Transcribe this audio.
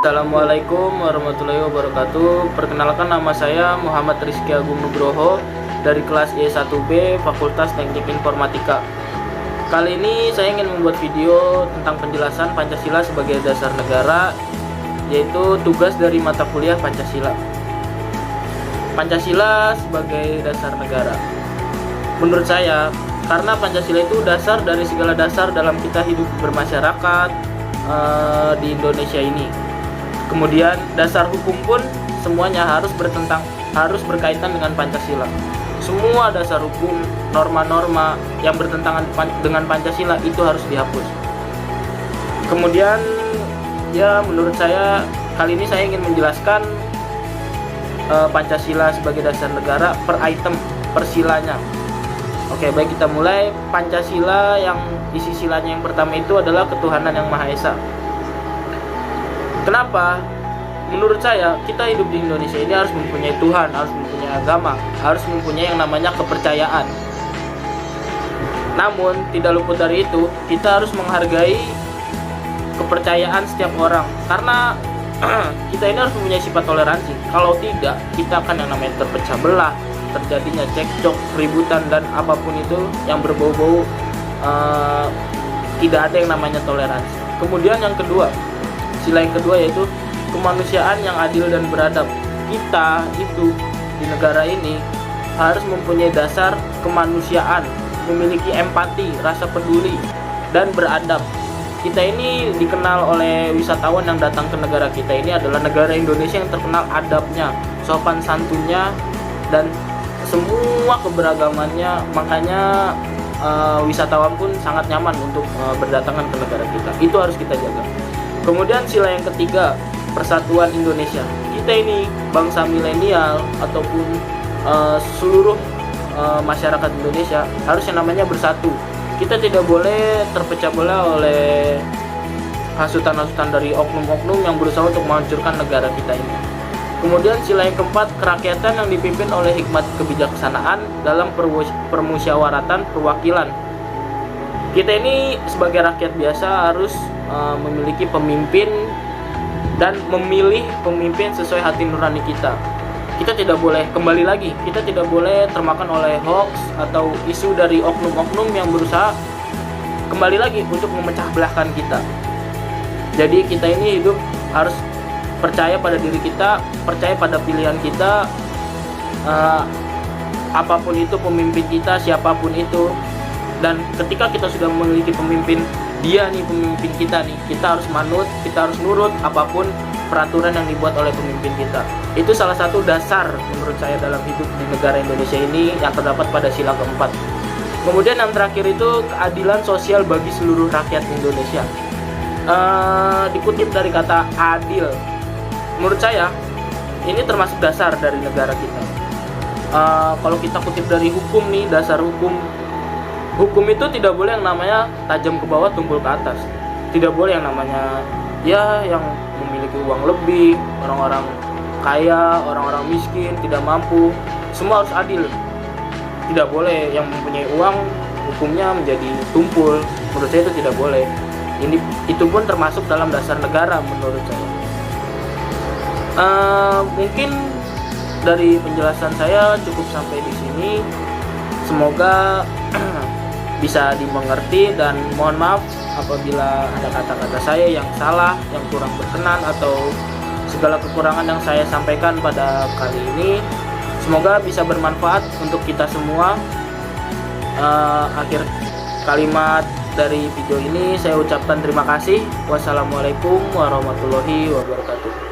Assalamualaikum warahmatullahi wabarakatuh. Perkenalkan, nama saya Muhammad Rizky Agung Nugroho dari kelas E1B Fakultas Teknik Informatika. Kali ini saya ingin membuat video tentang penjelasan Pancasila sebagai dasar negara, yaitu tugas dari mata kuliah Pancasila. Pancasila sebagai dasar negara. Menurut saya, karena Pancasila itu dasar dari segala dasar dalam kita hidup bermasyarakat di Indonesia ini. Kemudian dasar hukum pun semuanya harus berkaitan dengan Pancasila. Semua dasar hukum, norma-norma yang bertentangan dengan Pancasila itu harus dihapus. Kemudian menurut saya kali ini saya ingin menjelaskan Pancasila sebagai dasar negara per item, per silanya. Oke, baik, kita mulai. Pancasila yang isi silanya yang pertama itu adalah ketuhanan yang Maha Esa. Kenapa? Menurut saya, kita hidup di Indonesia ini harus mempunyai Tuhan, harus mempunyai agama, harus mempunyai yang namanya kepercayaan. Namun, tidak luput dari itu, kita harus menghargai kepercayaan setiap orang. Karena kita ini harus mempunyai sifat toleransi. Kalau tidak, kita akan yang namanya terpecah belah, terjadinya cekcok, keributan, dan apapun itu yang berbau-bau tidak ada yang namanya toleransi. Kemudian yang kedua, sila yang kedua yaitu kemanusiaan yang adil dan beradab. Kita itu di negara ini harus mempunyai dasar kemanusiaan, memiliki empati, rasa peduli, dan beradab. Kita ini dikenal oleh wisatawan yang datang ke negara kita ini adalah negara Indonesia yang terkenal adabnya, sopan santunnya, dan semua keberagamannya. Makanya wisatawan pun sangat nyaman untuk berdatangan ke negara kita. Itu harus kita jaga. Kemudian sila yang ketiga, persatuan Indonesia. Kita ini bangsa milenial ataupun seluruh masyarakat Indonesia harus yang namanya bersatu. Kita tidak boleh terpecah belah oleh hasutan-hasutan dari oknum-oknum yang berusaha untuk menghancurkan negara kita ini. Kemudian sila yang keempat, kerakyatan yang dipimpin oleh hikmat kebijaksanaan dalam permusyawaratan perwakilan. Kita ini sebagai rakyat biasa harus memiliki pemimpin dan memilih pemimpin sesuai hati nurani kita. Kita tidak boleh, kembali lagi, kita tidak boleh termakan oleh hoax atau isu dari oknum-oknum yang berusaha kembali lagi untuk memecah belahkan kita. Jadi kita ini hidup harus percaya pada diri kita, percaya pada pilihan kita, apapun itu pemimpin kita, siapapun itu. Dan ketika kita sudah memiliki pemimpin, dia nih pemimpin kita nih, kita harus manut, kita harus nurut apapun peraturan yang dibuat oleh pemimpin kita. Itu salah satu dasar menurut saya dalam hidup di negara Indonesia ini yang terdapat pada sila keempat. Kemudian yang terakhir itu keadilan sosial bagi seluruh rakyat Indonesia. Dikutip dari kata adil, menurut saya ini termasuk dasar dari negara kita. Kalau kita kutip dari hukum nih, dasar hukum itu tidak boleh yang namanya tajam ke bawah tumpul ke atas. Tidak boleh yang namanya yang memiliki uang lebih, orang-orang kaya, orang-orang miskin, tidak mampu, semua harus adil. Tidak boleh yang mempunyai uang hukumnya menjadi tumpul. Menurut saya itu tidak boleh. Itu pun termasuk dalam dasar negara menurut saya. Mungkin dari penjelasan saya cukup sampai di sini. Semoga bisa dimengerti, dan mohon maaf apabila ada kata-kata saya yang salah, yang kurang berkenan, atau segala kekurangan yang saya sampaikan pada kali ini. Semoga bisa bermanfaat untuk kita semua. Akhir kalimat dari video ini saya ucapkan terima kasih. Wassalamualaikum warahmatullahi wabarakatuh.